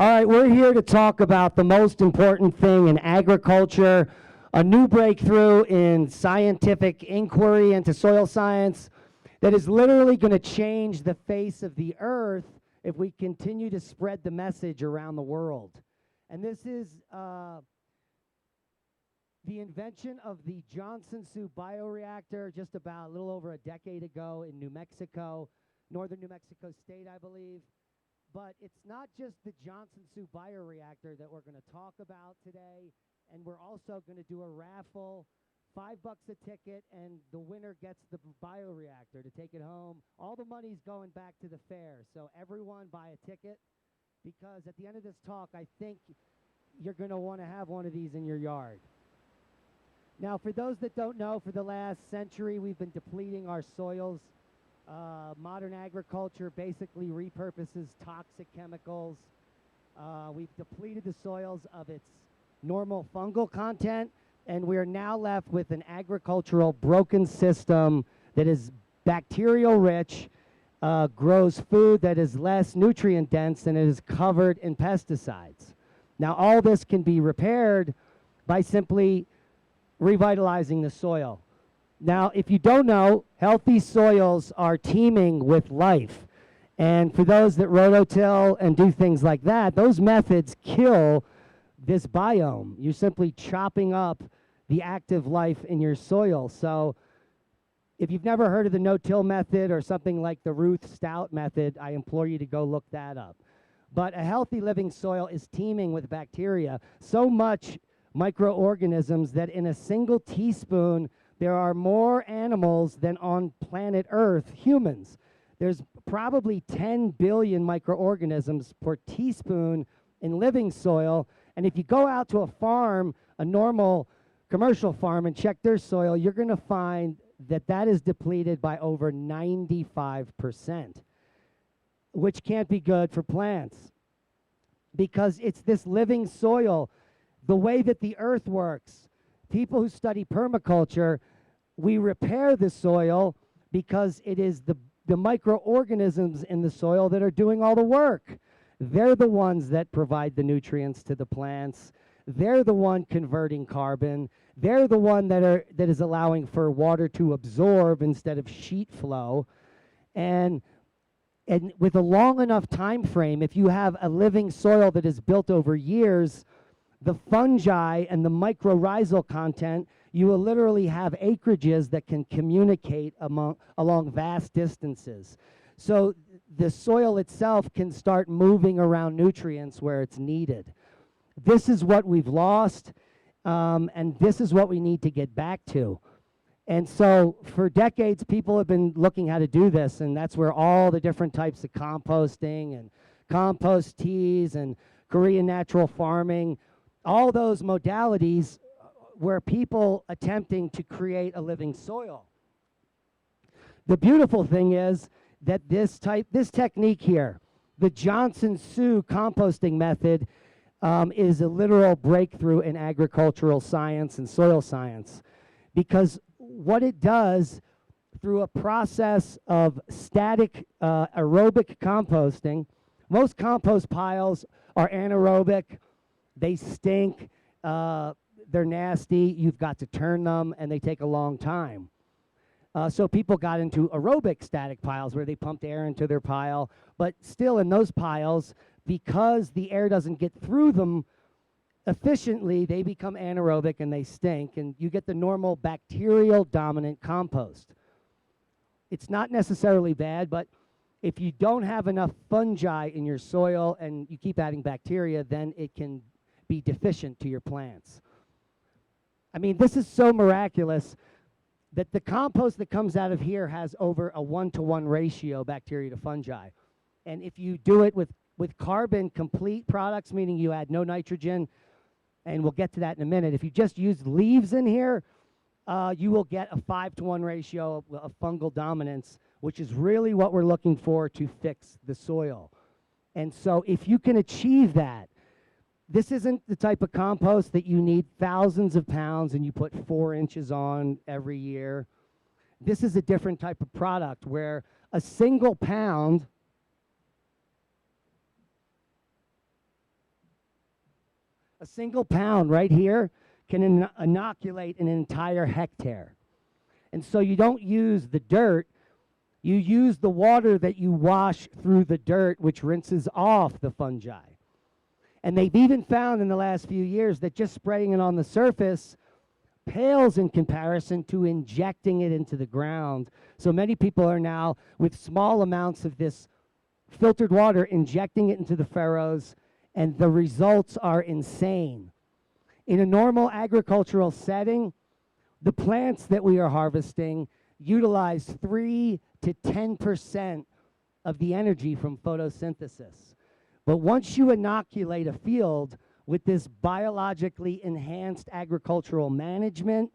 All right, we're here to talk about the most important thing in agriculture, a new breakthrough in scientific inquiry into soil science that is literally going to change the face of the earth if we continue to spread the message around the world. And this is the invention of the Johnson-Su bioreactor just about a little over a decade ago in New Mexico, northern New Mexico State, I believe. But it's not just the Johnson-Su bioreactor that we're going to talk about today, and we're also going to do a raffle, $5 a ticket, and the winner gets the bioreactor to take it home. All the money's going back to the fair, so everyone buy a ticket, because at the end of this talk, I think you're going to want to have one of these in your yard. Now, for those that don't know, for the last century, we've been depleting our soils. Modern agriculture basically repurposes toxic chemicals. We've depleted the soils of its normal fungal content, and we are now left with an agricultural broken system that is bacterial rich, grows food that is less nutrient dense, and it is covered in pesticides. Now, all this can be repaired by simply revitalizing the soil. Now, if you don't know, healthy soils are teeming with life. And for those that rototill and do things like that, those methods kill this biome. You're simply chopping up the active life in your soil. So if you've never heard of the no-till method or something like the Ruth Stout method, I implore you to go look that up. But a healthy living soil is teeming with bacteria, so much microorganisms that in a single teaspoon, there are more animals than on planet Earth, humans. There's probably 10 billion microorganisms per teaspoon in living soil. And if you go out to a farm, a normal commercial farm, and check their soil, you're going to find that that is depleted by over 95%, which can't be good for plants because it's this living soil. The way that the earth works, people who study permaculture, we repair the soil because it is the microorganisms in the soil that are doing all the work. They're the ones that provide the nutrients to the plants. They're the one converting carbon. They're the one that is allowing for water to absorb instead of sheet flow. And with a long enough time frame, if you have a living soil that is built over years, the fungi and the mycorrhizal content, you will literally have acreages that can communicate along vast distances. So the soil itself can start moving around nutrients where it's needed. This is what we've lost, and this is what we need to get back to. And so for decades, people have been looking how to do this, and that's where all the different types of composting and compost teas and Korean natural farming, all those modalities were people attempting to create a living soil. The beautiful thing is that this technique here, the Johnson-Su composting method, is a literal breakthrough in agricultural science and soil science, because what it does through a process of static aerobic composting, most compost piles are anaerobic. They stink, they're nasty, you've got to turn them, and they take a long time. So people got into aerobic static piles where they pumped air into their pile, but still in those piles, because the air doesn't get through them efficiently, they become anaerobic and they stink, and you get the normal bacterial dominant compost. It's not necessarily bad, but if you don't have enough fungi in your soil and you keep adding bacteria, then it can be deficient to your plants. I mean, this is so miraculous that the compost that comes out of here has over a 1-to-1 ratio bacteria to fungi. And if you do it with carbon complete products, meaning you add no nitrogen, and we'll get to that in a minute, if you just use leaves in here, you will get a 5-to-1 ratio of fungal dominance, which is really what we're looking for to fix the soil. And so if you can achieve that, this isn't the type of compost that you need thousands of pounds and you put 4 inches on every year. This is a different type of product where a single pound A single pound right here can inoculate an entire hectare. And so you don't use the dirt, you use the water that you wash through the dirt, which rinses off the fungi. And they've even found in the last few years that just spraying it on the surface pales in comparison to injecting it into the ground. So many people are now, with small amounts of this filtered water, injecting it into the furrows, and the results are insane. In a normal agricultural setting, the plants that we are harvesting utilize 3 to 10% of the energy from photosynthesis. But once you inoculate a field with this biologically enhanced agricultural management,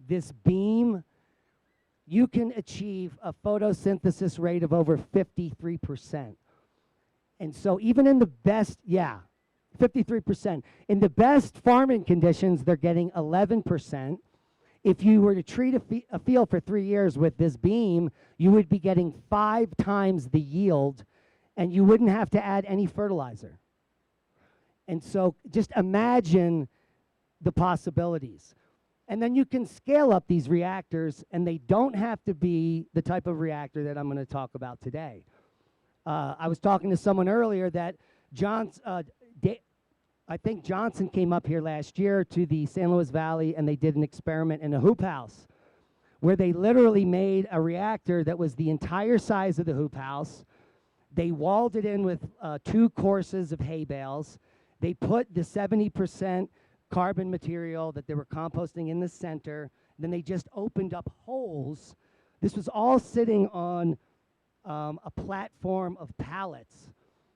this beam, you can achieve a photosynthesis rate of over 53%. And so even in the best, 53%. In the best farming conditions, they're getting 11%. If you were to treat a field for 3 years with this beam, you would be getting 5 times the yield, and you wouldn't have to add any fertilizer. And so just imagine the possibilities. And then you can scale up these reactors, and they don't have to be the type of reactor that I'm going to talk about today. I was talking to someone earlier that I think Johnson came up here last year to the San Luis Valley, and they did an experiment in a hoop house where they literally made a reactor that was the entire size of the hoop house. They walled it in with 2 courses of hay bales. They put the 70% carbon material that they were composting in the center. Then they just opened up holes. This was all sitting on a platform of pallets,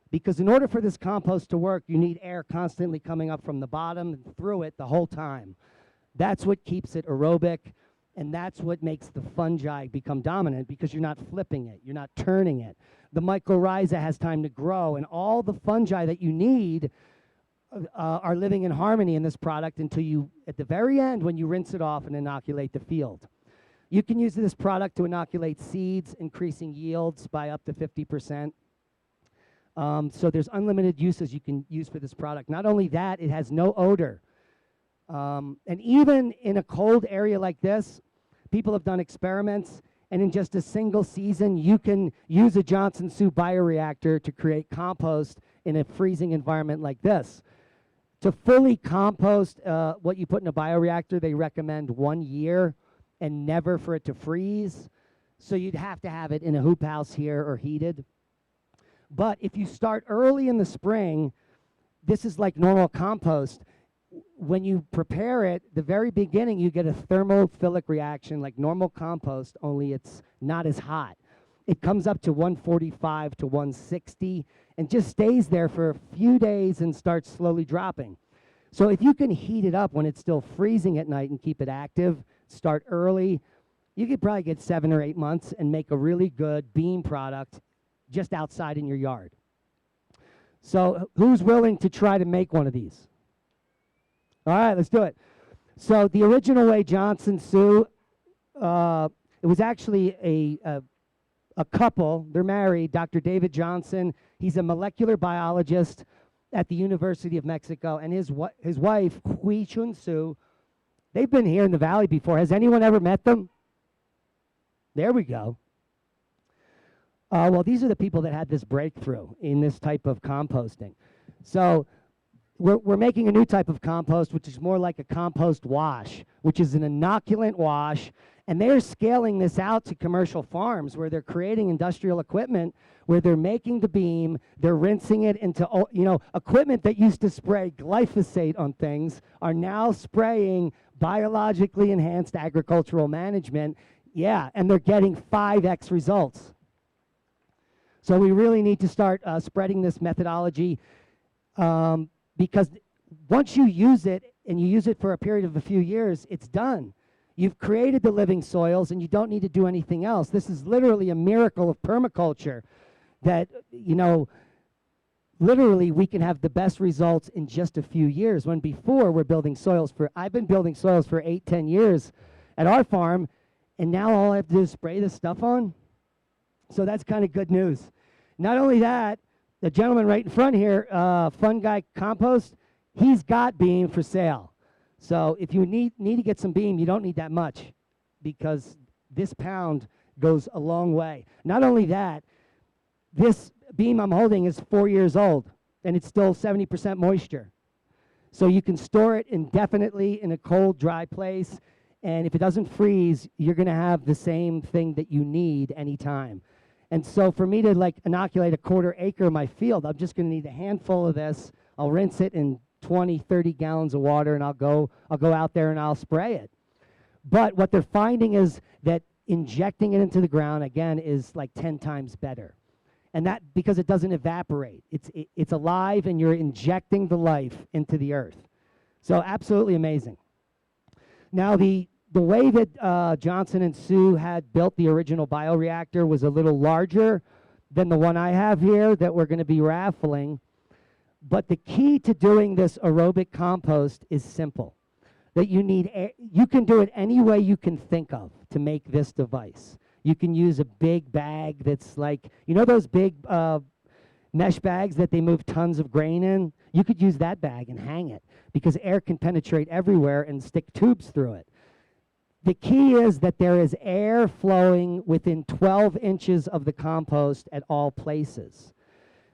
because in order for this compost to work, you need air constantly coming up from the bottom and through it the whole time. That's what keeps it aerobic, and that's what makes the fungi become dominant, because you're not flipping it, you're not turning it. The mycorrhiza has time to grow, and all the fungi that you need are living in harmony in this product until you, at the very end, when you rinse it off and inoculate the field. You can use this product to inoculate seeds, increasing yields by up to 50%. So there's unlimited uses you can use for this product. Not only that, it has no odor. And even in a cold area like this, people have done experiments, and in just a single season, you can use a Johnson Sioux bioreactor to create compost in a freezing environment like this. To fully compost what you put in a bioreactor, they recommend 1 year and never for it to freeze. So you'd have to have it in a hoop house here or heated. But if you start early in the spring, this is like normal compost. When you prepare it, the very beginning, you get a thermophilic reaction like normal compost, only it's not as hot. It comes up to 145 to 160 and just stays there for a few days and starts slowly dropping. So if you can heat it up when it's still freezing at night and keep it active, start early, you could probably get 7 or 8 months and make a really good bean product just outside in your yard. So who's willing to try to make one of these? All right, let's do it. So the original way Johnson Sioux, it was actually a couple. They're married, Dr. David Johnson. He's a molecular biologist at the University of Mexico, and his wife, Hui Chun Sioux. They've been here in the valley before. Has anyone ever met them? There we go. Well, these are the people that had this breakthrough in this type of composting. So we're making a new type of compost, which is more like a compost wash, which is an inoculant wash, and they're scaling this out to commercial farms where they're creating industrial equipment, where they're making the beam, they're rinsing it into, equipment that used to spray glyphosate on things are now spraying biologically enhanced agricultural management. Yeah, and they're getting 5x results. So we really need to start spreading this methodology because once you use it, and you use it for a period of a few years, it's done. You've created the living soils, and you don't need to do anything else. This is literally a miracle of permaculture that, literally we can have the best results in just a few years, when before we're building soils I've been building soils for 8-10 years at our farm, and now all I have to do is spray this stuff on. So that's kind of good news. Not only that, the gentleman right in front here, Fungi Compost, he's got beam for sale. So if you need to get some beam, you don't need that much, because this pound goes a long way. Not only that, this beam I'm holding is 4 years old, and it's still 70% moisture. So you can store it indefinitely in a cold, dry place, and if it doesn't freeze, you're going to have the same thing that you need anytime. And so for me to like inoculate a 1/4 acre of my field, I'm just going to need a handful of this. I'll rinse it in 20, 30 gallons of water, and I'll go out there and I'll spray it. But what they're finding is that injecting it into the ground, again, is like 10 times better. And that because it doesn't evaporate. It's alive, and you're injecting the life into the earth. So absolutely amazing. Now the way that Johnson & Sue had built the original bioreactor was a little larger than the one I have here that we're going to be raffling. But the key to doing this aerobic compost is simple. That you can do it any way you can think of to make this device. You can use a big bag that's like, you know those big mesh bags that they move tons of grain in? You could use that bag and hang it, because air can penetrate everywhere and stick tubes through it. The key is that there is air flowing within 12 inches of the compost at all places.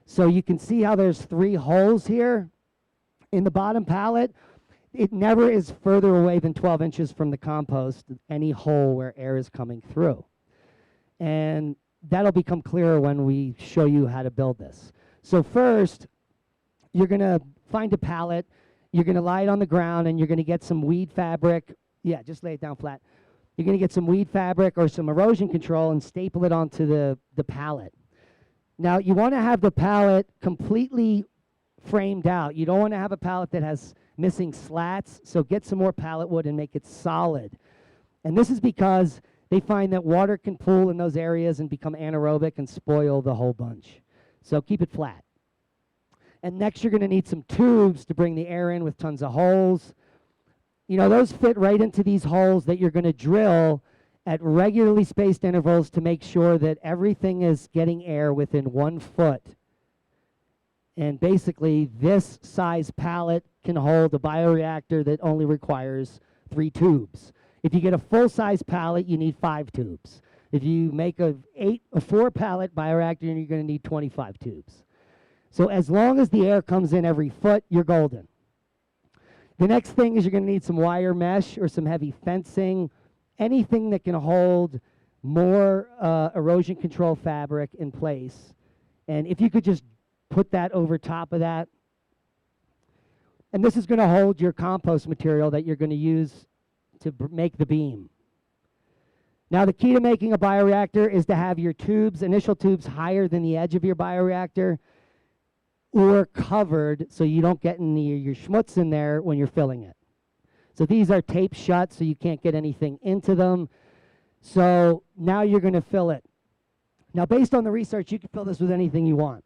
So you can see how there's 3 holes here in the bottom pallet. It never is further away than 12 inches from the compost, any hole where air is coming through. And that'll become clearer when we show you how to build this. So first, you're going to find a pallet, you're going to lie it on the ground, and you're going to get some weed fabric. Yeah, just lay it down flat. You're going to get some weed fabric or some erosion control and staple it onto the pallet. Now, you want to have the pallet completely framed out. You don't want to have a pallet that has missing slats, so get some more pallet wood and make it solid. And this is because they find that water can pool in those areas and become anaerobic and spoil the whole bunch. So keep it flat. And next you're going to need some tubes to bring the air in with tons of holes. You know, those fit right into these holes that you're going to drill at regularly spaced intervals to make sure that everything is getting air within 1 foot. And basically, this size pallet can hold a bioreactor that only requires 3 tubes. If you get a full-size pallet, you need 5 tubes. If you make a 4 pallet bioreactor, you're going to need 25 tubes. So as long as the air comes in every foot, you're golden. The next thing is you're going to need some wire mesh or some heavy fencing, anything that can hold more erosion control fabric in place. And if you could just put that over top of that. And this is going to hold your compost material that you're going to use to make the beam. Now the key to making a bioreactor is to have your tubes, initial tubes, higher than the edge of your bioreactor or covered so you don't get any of your schmutz in there when you're filling it. So these are taped shut so you can't get anything into them. So now you're going to fill it. Now based on the research, you can fill this with anything you want.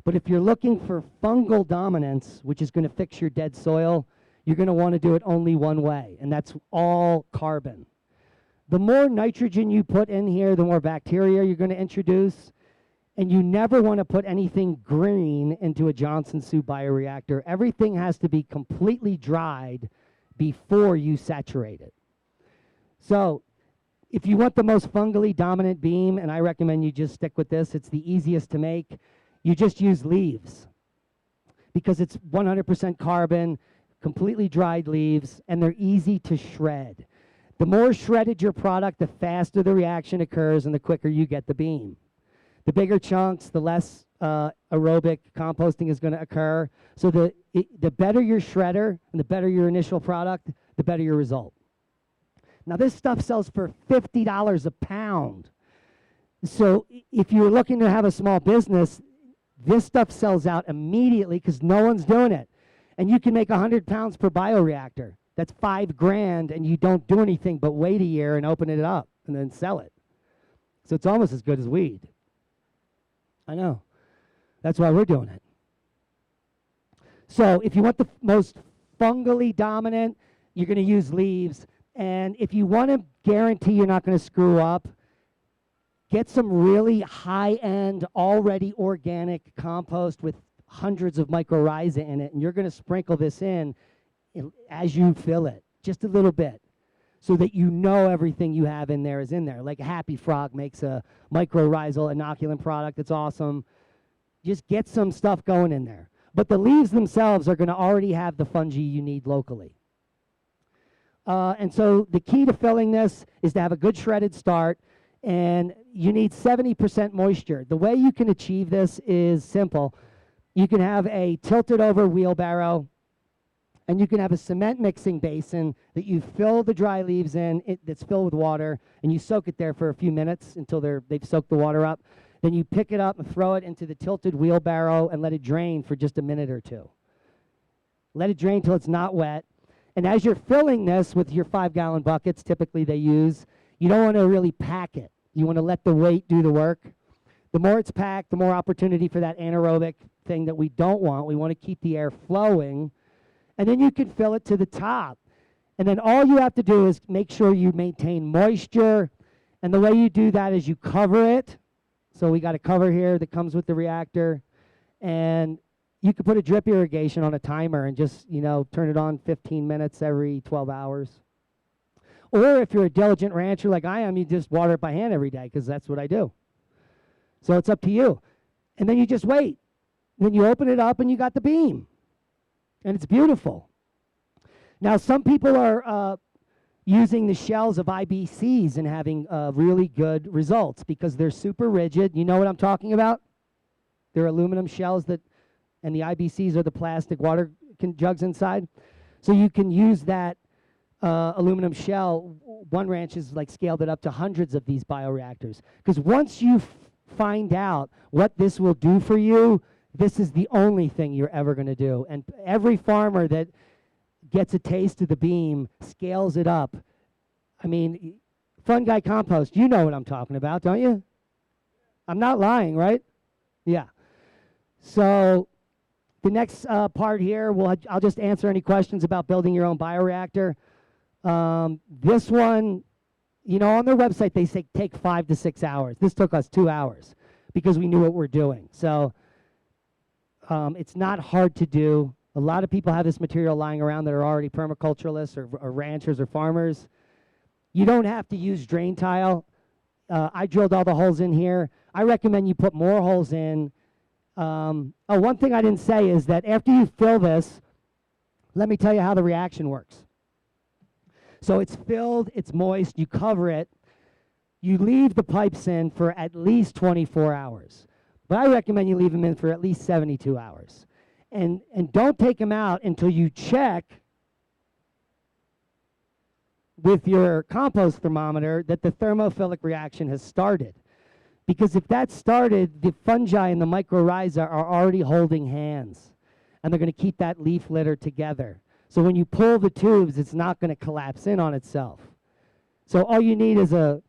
But if you're looking for fungal dominance, which is going to fix your dead soil, you're going to want to do it only one way, and that's all carbon. The more nitrogen you put in here, the more bacteria you're going to introduce, and you never want to put anything green into a Johnson Sue bioreactor. Everything has to be completely dried before you saturate it. So if you want the most fungally dominant beam, and I recommend you just stick with this, it's the easiest to make, you just use leaves because it's 100% carbon, completely dried leaves, and they're easy to shred. The more shredded your product, the faster the reaction occurs and the quicker you get the beam. The bigger chunks, the less aerobic composting is going to occur. So the better your shredder and the better your initial product, the better your result. Now this stuff sells for $50 a pound. So if you're looking to have a small business, this stuff sells out immediately because no one's doing it. And you can make 100 pounds per bioreactor. That's $5,000, and you don't do anything but wait a year and open it up and then sell it. So it's almost as good as weed. I know. That's why we're doing it. So if you want the most fungally dominant, you're going to use leaves. And if you want to guarantee you're not going to screw up, get some really high-end, already organic compost with hundreds of mycorrhiza in it, and you're going to sprinkle this in as you fill it, just a little bit, so that you know everything you have in there is in there. Like Happy Frog makes a mycorrhizal inoculant product. It's awesome. Just get some stuff going in there. But the leaves themselves are going to already have the fungi you need locally. And so the key to filling this is to have a good shredded start, and you need 70% moisture. The way you can achieve this is simple. You can have a tilted over wheelbarrow, and you can have a cement mixing basin that you fill the dry leaves in, that's filled with water, and you soak it there for a few minutes until they've soaked the water up. Then you pick it up and throw it into the tilted wheelbarrow and let it drain for just a minute or two. Let it drain till it's not wet. And as you're filling this with your 5-gallon buckets, typically they use, you don't want to really pack it. You want to let the weight do the work. The more it's packed, the more opportunity for that anaerobic thing that we don't want. We want to keep the air flowing. And then you can fill it to the top. And then all you have to do is make sure you maintain moisture. And the way you do that is you cover it. So we got a cover here that comes with the reactor. And you could put a drip irrigation on a timer and just, turn it on 15 minutes every 12 hours. Or if you're a diligent rancher like I am, you just water it by hand every day, because that's what I do. So it's up to you. And then you just wait. Then you open it up and you got the beam. And it's beautiful. Now, some people are using the shells of IBCs and having really good results because they're super rigid. You know what I'm talking about? They're aluminum shells and the IBCs are the plastic water jugs inside. So you can use that aluminum shell. One ranch has scaled it up to hundreds of these bioreactors. Because once you find out what this will do for you, this is the only thing you're ever going to do. And every farmer that gets a taste of the beam scales it up. I mean, fungi compost, you know what I'm talking about, don't you? I'm not lying, right? Yeah. So the next part here, I'll just answer any questions about building your own bioreactor. This one, on their website, they say take 5 to 6 hours. This took us 2 hours because we knew what we're doing. So it's not hard to do. A lot of people have this material lying around that are already permaculturalists or ranchers or farmers. You don't have to use drain tile. I drilled all the holes in here. I recommend you put more holes in. One thing I didn't say is that after you fill this, let me tell you how the reaction works. So it's filled, it's moist, you cover it, you leave the pipes in for at least 24 hours. But I recommend you leave them in for at least 72 hours. And don't take them out until you check with your compost thermometer that the thermophilic reaction has started. Because if that started, the fungi and the mycorrhiza are already holding hands. And they're going to keep that leaf litter together. So when you pull the tubes, it's not going to collapse in on itself. So all you need is a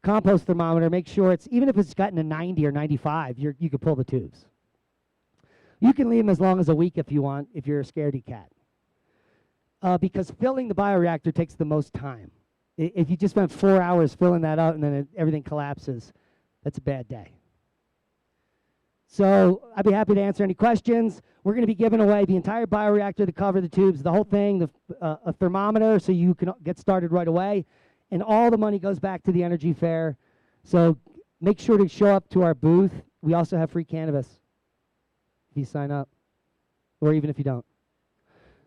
compost thermometer. Make sure it's, even if it's gotten a 90 or 95, you can pull the tubes. You can leave them as long as a week if you want, if you're a scaredy cat. Because filling the bioreactor takes the most time. If you just spend 4 hours filling that out and then everything collapses, that's a bad day. So I'd be happy to answer any questions. We're going to be giving away the entire bioreactor, the cover, the tubes, the whole thing, a thermometer so you can get started right away. And all the money goes back to the Energy Fair. So make sure to show up to our booth. We also have free cannabis if you sign up, or even if you don't.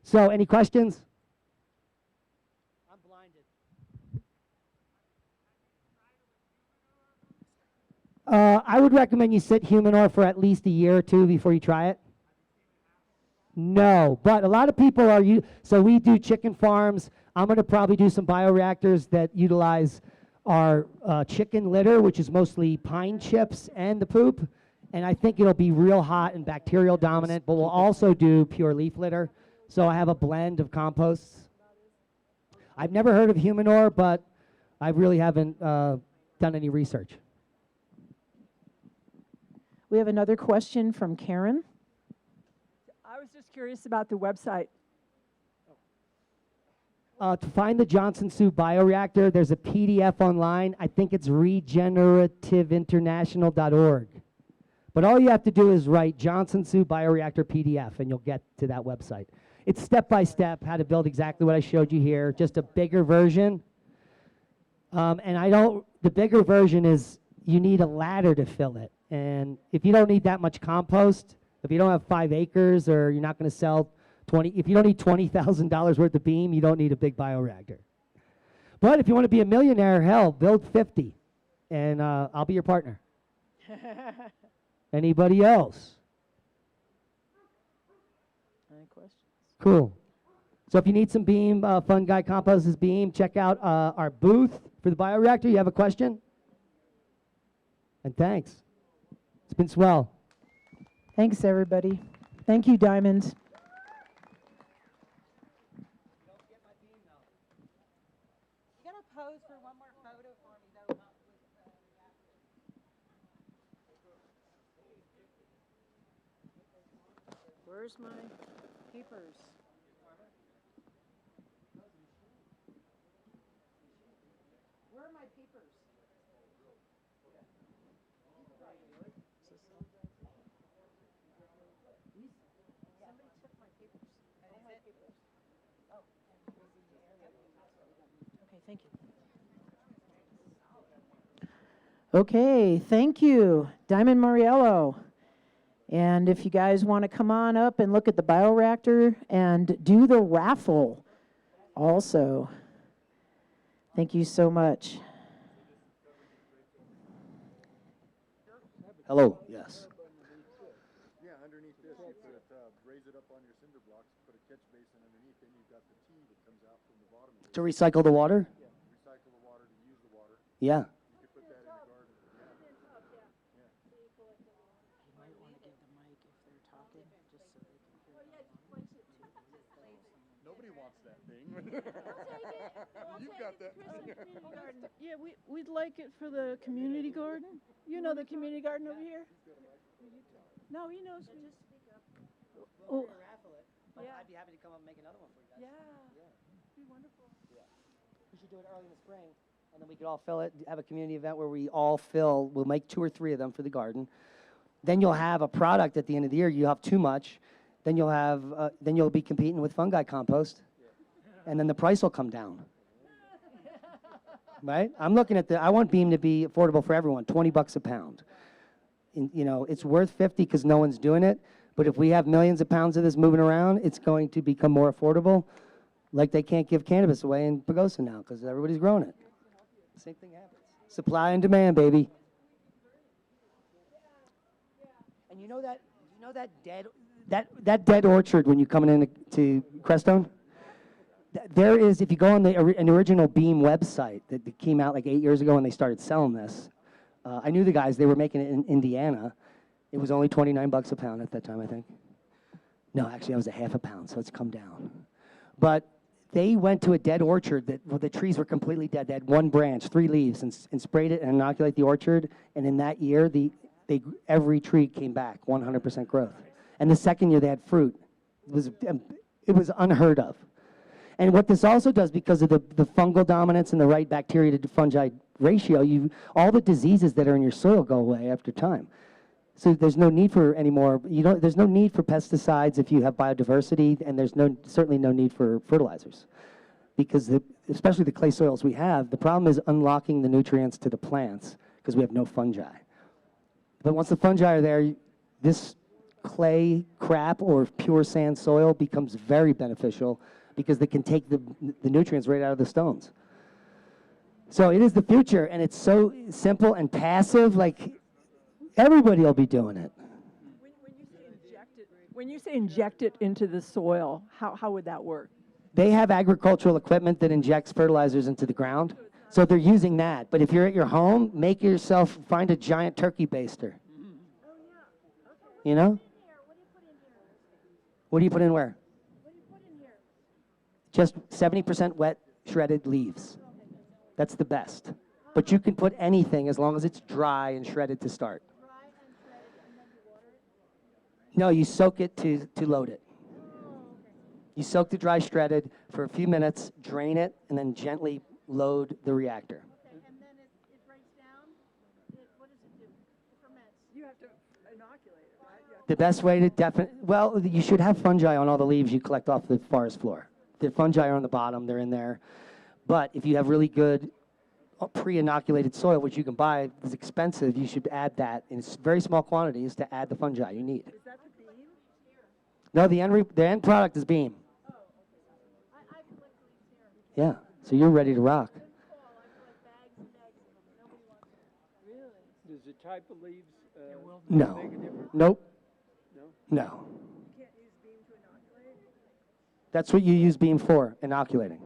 So any questions? I'm blinded. I would recommend you sit Humanor for at least a year or two before you try it. No, but a lot of people are, so we do chicken farms. I'm going to probably do some bioreactors that utilize our chicken litter, which is mostly pine chips and the poop. And I think it'll be real hot and bacterial dominant, but we'll also do pure leaf litter. So I have a blend of composts. I've never heard of Humanor, but I really haven't done any research. We have another question from Karen. I was just curious about the website. To find the Johnson Sioux bioreactor, there's a PDF online. I think it's regenerativeinternational.org. But all you have to do is write Johnson Su Bioreactor PDF, and you'll get to that website. It's step-by-step how to build exactly what I showed you here, just a bigger version. The bigger version is you need a ladder to fill it. And if you don't need that much compost, if you don't have 5 acres or you're not going to sell if you don't need $20,000 worth of beam, you don't need a big bioreactor. But if you want to be a millionaire, hell, build 50, and I'll be your partner. Anybody else? Any questions? Cool. So if you need some beam, fungi compost is beam, check out our booth for the bioreactor. You have a question? And thanks. It's been swell. Thanks, everybody. Thank you, Diamond. You gotta pose for one more photo for me, though. Where's my papers? Where are my papers? Somebody took my papers. All my papers. Oh. Okay, thank you. Okay, thank you, Diamond Mariello. And if you guys want to come on up and look at the bioreactor and do the raffle also. Thank you so much. Hello. Yes. Yeah, underneath this, you put it, raise it up on your cinder blocks, put a catch basin underneath, then you've got the T that comes out from the bottom of it. To recycle the water? Yeah, recycle the water, to use the water. Yeah. You could put that in the garden. Yeah. You might want to give the mic if they're talking, just so they can hear. Nobody wants that thing. You've got that. Yeah, we'd like it for the community garden. You know the community garden over here? No, he knows. Oh, Raffle it, but Yeah. I'd be happy to come up and make another one for you guys. yeah. Be wonderful. We should do it early in the spring, and then we could all fill it, have a community event where we all fill, we'll make 2 or 3 of them for the garden. Then you'll have a product at the end of the year. You have too much, then you'll be competing with fungi compost, and then the price will come down. Right? I'm looking at I want beam to be affordable for everyone, $20 a pound. It's worth 50 because no one's doing it, but if we have millions of pounds of this moving around, it's going to become more affordable. Like they can't give cannabis away in Pagosa now because everybody's growing it. Same thing happens. Supply and demand, baby. And you know that dead orchard when you're coming into Crestone? There is, if you go on an original Beam website that came out like 8 years ago when they started selling this, I knew the guys, they were making it in Indiana. It was only $29 a pound at that time, I think. No, actually, that was a half a pound, so it's come down. But they went to a dead orchard where the trees were completely dead. They had 1 branch, 3 leaves, and sprayed it and inoculate the orchard. And in that year, every tree came back, 100% growth. And the second year, they had fruit. It was unheard of. And what this also does, because of the fungal dominance and the right bacteria to fungi ratio, all the diseases that are in your soil go away after time. So there's no need for anymore. There's no need for pesticides if you have biodiversity, and there's certainly no need for fertilizers, because especially the clay soils we have, the problem is unlocking the nutrients to the plants because we have no fungi. But once the fungi are there, this clay crap or pure sand soil becomes very beneficial because they can take the nutrients right out of the stones. So it is the future, and it's so simple and passive, like everybody will be doing it. When you say inject it into the soil, how would that work? They have agricultural equipment that injects fertilizers into the ground, so they're using that. But if you're at your home, find a giant turkey baster. You know? What do you put in where? Just 70% wet, shredded leaves. That's the best. But you can put anything as long as it's dry and shredded to start. No, you soak it to load it. You soak the dry shredded for a few minutes, drain it, and then gently load the reactor. Okay, and then it breaks down. What does it do? It ferments. You have to inoculate The best way to well, you should have fungi on all the leaves you collect off the forest floor. The fungi are on the bottom, they're in there. But if you have really good pre-inoculated soil, which you can buy, is expensive, you should add that in very small quantities to add the fungi you need. Is that the beam? No, the end product is beam. Yeah, so you're ready to rock. Does the type of leaves No. make a difference? Nope. No? No. You can't use beam to inoculate? That's what you use beam for, inoculating.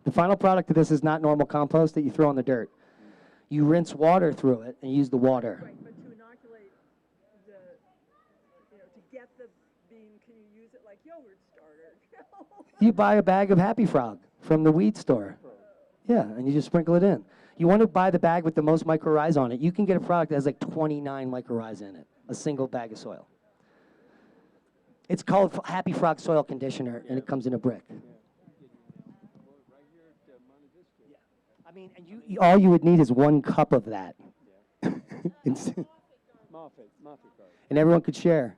The final product of this is not normal compost that you throw in the dirt. You rinse water through it and use the water. Right, but to inoculate the, to get the beam, can you use it like yogurt starter? You buy a bag of Happy Frog from the weed store. Yeah, and you just sprinkle it in. You want to buy the bag with the most mycorrhiza on it. You can get a product that has like 29 mycorrhiza in it, a single bag of soil. It's called Happy Frog Soil Conditioner, and it comes in a brick. I mean, and all you would need is 1 cup of that. And everyone could share.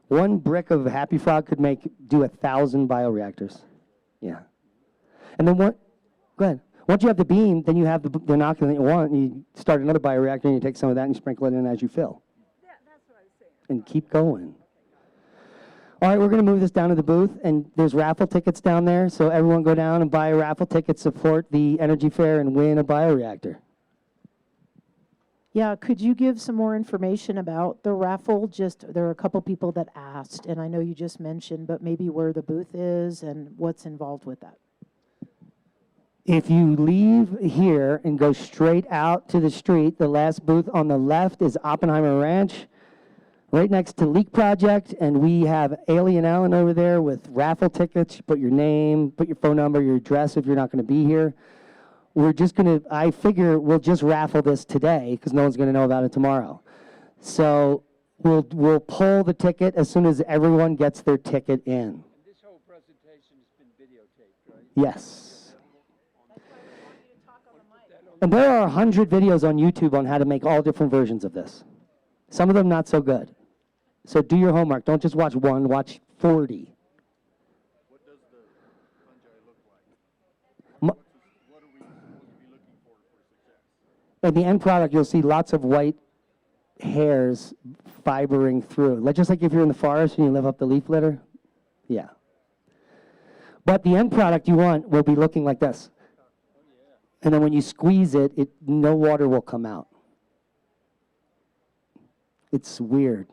1 brick of Happy Frog could do 1,000 bioreactors. Yeah. And then go ahead. Once you have the beam, then you have the inoculant you want, and you start another bioreactor, and you take some of that and you sprinkle it in as you fill. Yeah, that's what I was saying. And keep going. All right, we're going to move this down to the booth, and there's raffle tickets down there, so everyone go down and buy a raffle ticket, support the Energy Fair, and win a bioreactor. Yeah, could you give some more information about the raffle? There are a couple people that asked, and I know you just mentioned, but maybe where the booth is and what's involved with that. If you leave here and go straight out to the street, the last booth on the left is Oppenheimer Ranch, right next to Leak Project, and we have Alien Allen over there with raffle tickets. You put your name, put your phone number, your address if you're not going to be here. We're just going to, I figure we'll just raffle this today because no one's going to know about it tomorrow. So we'll pull the ticket as soon as everyone gets their ticket in. And this whole presentation has been videotaped, right? Yes. And there are 100 videos on YouTube on how to make all different versions of this. Some of them not so good. So do your homework. Don't just watch one, watch 40. What does the fungi look like? What are we supposed to be looking for success? In the end product, you'll see lots of white hairs fibering through. Just like if you're in the forest and you lift up the leaf litter. Yeah. But the end product you want will be looking like this. And then when you squeeze it, no water will come out. It's weird.